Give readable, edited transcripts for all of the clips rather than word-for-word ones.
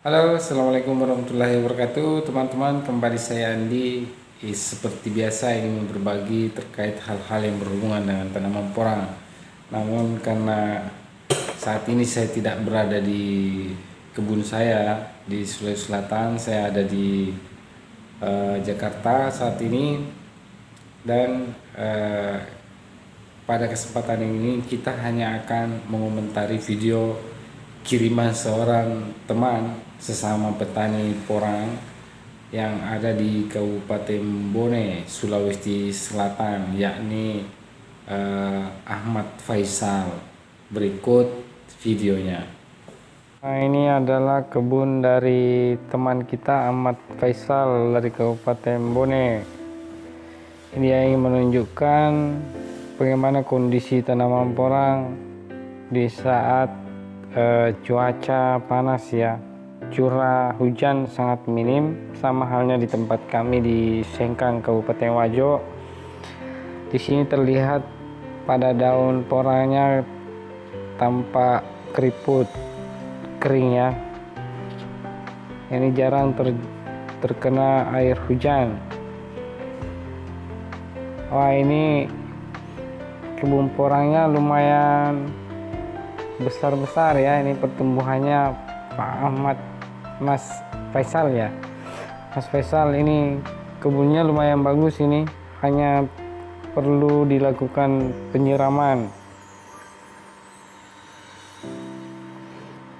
Halo, assalamualaikum warahmatullahi wabarakatuh, teman-teman. Kembali saya Andi. Seperti biasa ingin berbagi terkait hal-hal yang berhubungan dengan tanaman porang. Namun karena saat ini saya tidak berada di kebun saya di Sulawesi Selatan, saya ada di Jakarta saat ini. Dan pada kesempatan ini kita hanya akan mengomentari video kiriman seorang teman sesama petani porang yang ada di Kabupaten Bone, Sulawesi Selatan, yakni Ahmad Faisal. Berikut videonya. Nah, ini adalah kebun dari teman kita Ahmad Faisal dari Kabupaten Bone. Dia ingin menunjukkan bagaimana kondisi tanaman porang di saat cuaca panas ya. Curah hujan sangat minim, sama halnya di tempat kami di Sengkang, Kabupaten Wajo. Di sini terlihat pada daun porangnya tampak keriput kering ya. Ini jarang terkena air hujan. Wah, ini kebun porangnya lumayan besar-besar ya. Ini pertumbuhannya Pak Ahmad Mas Faisal ya. Mas Faisal ini kebunnya lumayan bagus, ini hanya perlu dilakukan penyiraman.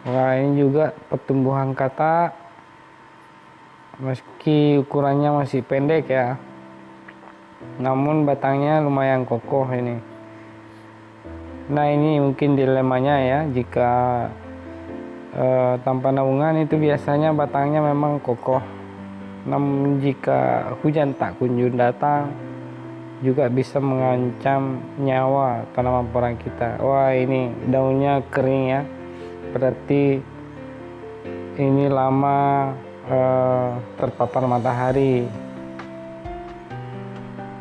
Wah, ini juga pertumbuhan katak, meski ukurannya masih pendek ya, namun batangnya lumayan kokoh ini. Nah, ini mungkin dilemanya ya, jika tanpa naungan itu biasanya batangnya memang kokoh, namun jika hujan tak kunjung datang juga bisa mengancam nyawa tanaman porang kita. Wah, ini daunnya kering ya, berarti ini lama terpapar matahari.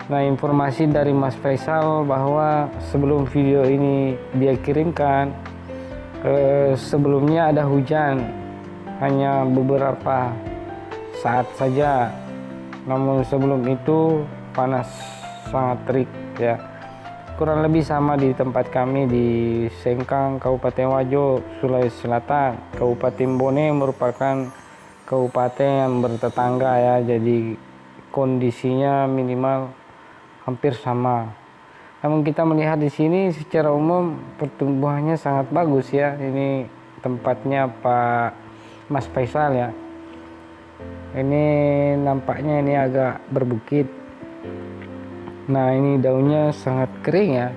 Nah, informasi dari Mas Faisal bahwa sebelum video ini dia kirimkan, sebelumnya ada hujan hanya beberapa saat saja, namun sebelum itu panas sangat terik ya. Kurang lebih sama di tempat kami di Sengkang, Kabupaten Wajo, Sulawesi Selatan. Kabupaten Bone merupakan kabupaten yang bertetangga ya, jadi kondisinya minimal hampir sama. Namun kita melihat di sini secara umum pertumbuhannya sangat bagus ya. Ini tempatnya Pak Mas Faisal ya. Ini nampaknya ini agak berbukit. Nah, ini daunnya sangat kering ya.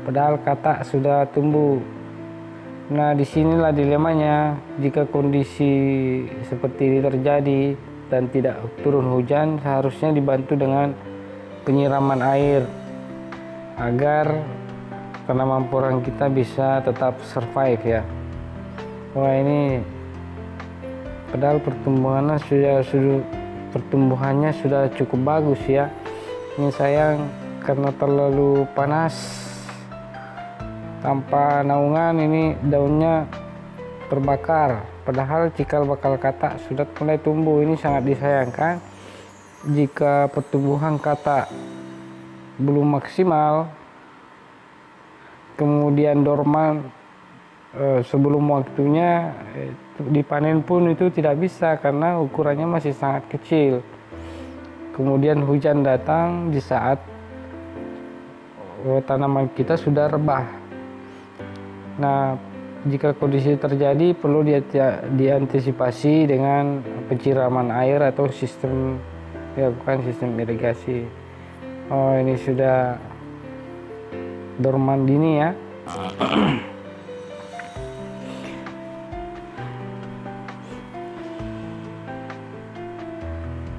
Padahal katak sudah tumbuh. Nah, disinilah dilemanya. Jika kondisi seperti ini terjadi dan tidak turun hujan, seharusnya dibantu dengan penyiraman air agar tanaman porang kita bisa tetap survive ya. Wah, ini padahal pertumbuhannya sudah cukup bagus ya. Ini sayang karena terlalu panas, tanpa naungan ini daunnya terbakar. Padahal cikal bakal katak sudah mulai tumbuh. Ini sangat disayangkan jika pertumbuhan katak belum maksimal, kemudian dorman sebelum waktunya, dipanen pun itu tidak bisa karena ukurannya masih sangat kecil. Kemudian hujan datang di saat tanaman kita sudah rebah. Nah, jika kondisi terjadi perlu diantisipasi dengan penyiraman air atau dilakukan sistem irigasi. Oh, ini sudah dorman dini ya.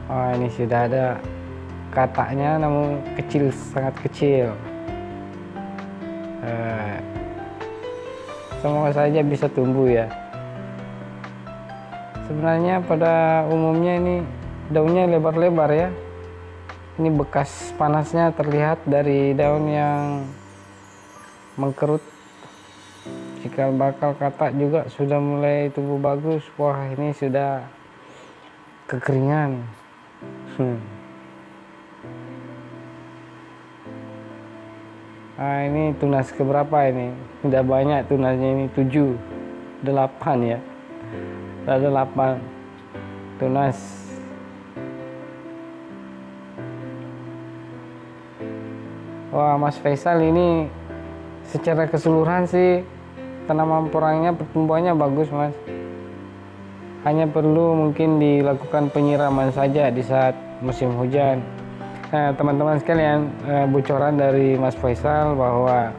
Oh, ini sudah ada kataknya namun kecil, sangat kecil. Semoga saja bisa tumbuh ya. Sebenarnya pada umumnya ini daunnya lebar-lebar ya. Ini bekas panasnya terlihat dari daun yang mengkerut. cikal bakal katak juga sudah mulai tumbuh bagus. Wah, ini sudah kekeringan. Nah, ini tunas keberapa ini? Udah banyak tunasnya ini, 7, 8 ya. Ada 8 tunas. Wah, Mas Faisal ini secara keseluruhan sih tanaman porangnya pertumbuhannya bagus, Mas. Hanya perlu mungkin dilakukan penyiraman saja di saat musim hujan. Nah, teman-teman sekalian, bocoran dari Mas Faisal bahwa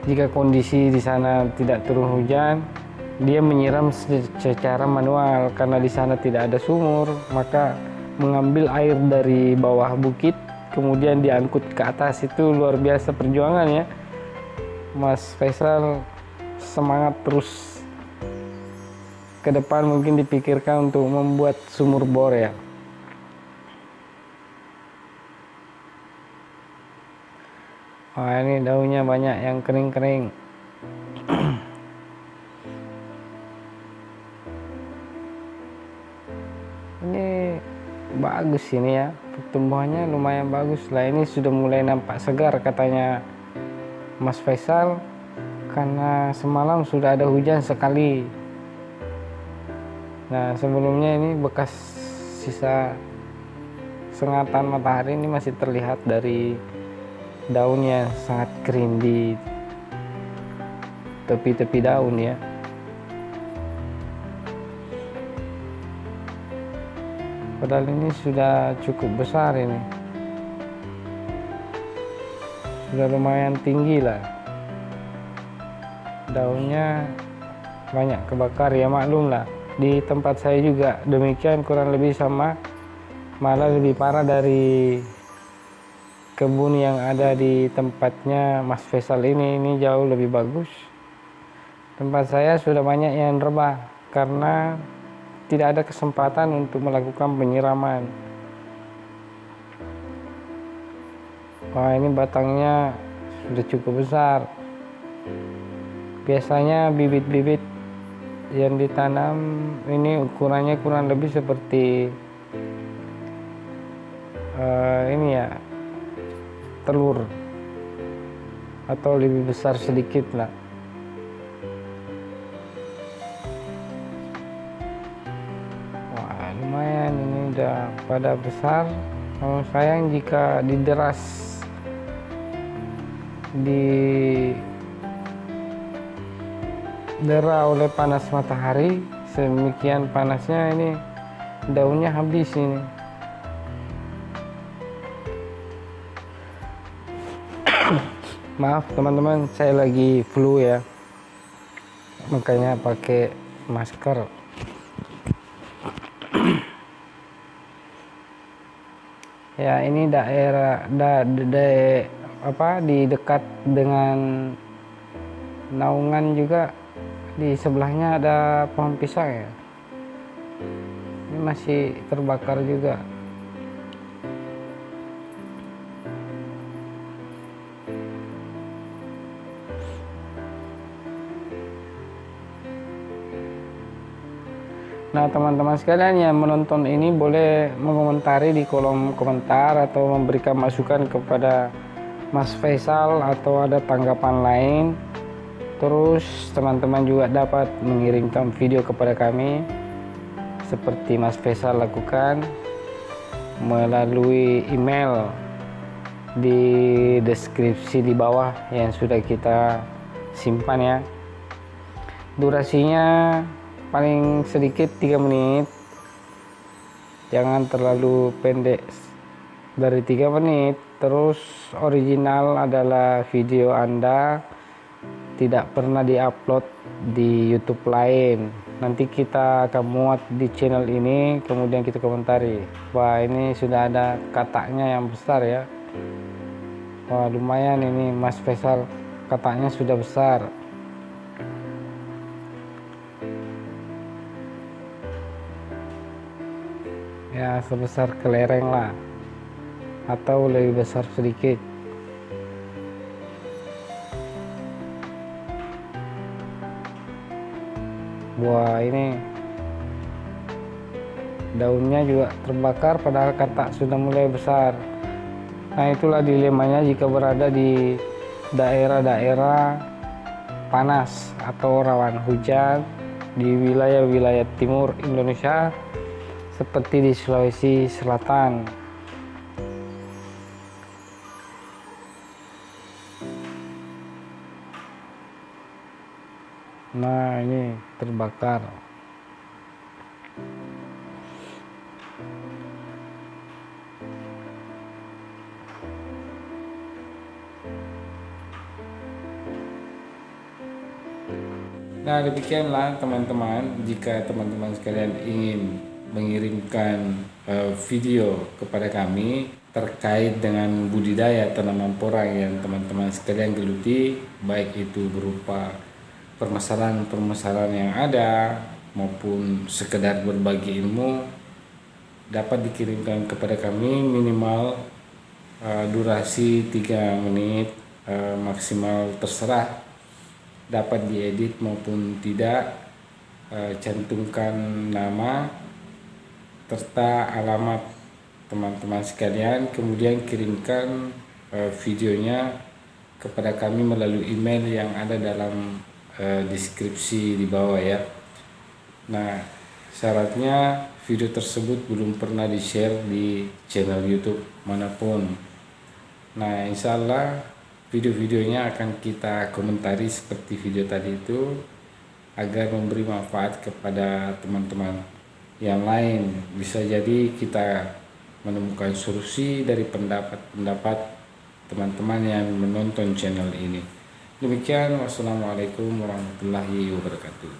jika kondisi di sana tidak turun hujan, dia menyiram secara manual karena di sana tidak ada sumur, maka mengambil air dari bawah bukit kemudian diangkut ke atas. Itu luar biasa perjuangan ya. Mas Faisal semangat terus ke depan, mungkin dipikirkan untuk membuat sumur bor ya. Wah, ini daunnya banyak yang kering-kering. Ini bagus ini ya, pertumbuhannya lumayan bagus lah. Ini sudah mulai nampak segar katanya Mas Faisal, karena semalam sudah ada hujan sekali. Nah, sebelumnya ini bekas sisa sengatan matahari ini masih terlihat dari daunnya sangat kering di tepi-tepi daun ya. Padahal ini sudah cukup besar, ini sudah lumayan tinggi lah. Daunnya banyak kebakar ya, maklum lah. Di tempat saya juga demikian, kurang lebih sama, malah lebih parah dari kebun yang ada di tempatnya Mas Faisal ini jauh lebih bagus. Tempat saya sudah banyak yang rebah karena tidak ada kesempatan untuk melakukan penyiraman. Wah, ini batangnya sudah cukup besar. Biasanya bibit-bibit yang ditanam ini ukurannya kurang lebih seperti ini ya, telur atau lebih besar sedikit lah. Wah, lumayan ini udah pada besar. Namun sayang jika dideras didera oleh panas matahari sedemikian panasnya, ini daunnya habis ini. Maaf teman-teman, saya lagi flu ya, makanya pakai masker. Ya, ini daerah di dekat dengan naungan juga, di sebelahnya ada pohon pisang ya. Ini masih terbakar juga. Nah, teman-teman sekalian yang menonton ini boleh mengomentari di kolom komentar atau memberikan masukan kepada Mas Faisal atau ada tanggapan lain. Terus teman-teman juga dapat mengirimkan video kepada kami seperti Mas Faisal lakukan melalui email di deskripsi di bawah yang sudah kita simpan ya. Durasinya paling sedikit 3 menit, jangan terlalu pendek dari 3 menit. Terus original adalah video Anda tidak pernah diupload di YouTube lain. Nanti kita akan muat di channel ini, kemudian kita komentari. Wah, ini sudah ada kataknya yang besar ya. Wah, lumayan ini Mas Faisal, kataknya sudah besar. Ya, sebesar kelereng lah atau lebih besar sedikit. buah ini daunnya juga terbakar padahal katak sudah mulai besar. Nah, itulah dilemanya jika berada di daerah-daerah panas atau rawan hujan di wilayah-wilayah timur Indonesia seperti di Sulawesi Selatan. Nah, ini terbakar. Nah, demikianlah teman-teman, jika teman-teman sekalian ingin mengirimkan video kepada kami terkait dengan budidaya tanaman porang yang teman-teman sekalian geluti, baik itu berupa permasalahan-permasalahan yang ada maupun sekedar berbagi ilmu, dapat dikirimkan kepada kami minimal durasi 3 menit, maksimal terserah, dapat diedit maupun tidak, cantumkan nama serta alamat teman-teman sekalian, kemudian kirimkan videonya kepada kami melalui email yang ada dalam deskripsi di bawah ya. Nah, syaratnya video tersebut belum pernah di-share di channel YouTube manapun. Nah, insya Allah video-videonya akan kita komentari seperti video tadi itu agar memberi manfaat kepada teman-teman yang lain. Bisa jadi kita menemukan solusi dari pendapat-pendapat teman-teman yang menonton channel ini. Demikian, wassalamualaikum warahmatullahi wabarakatuh.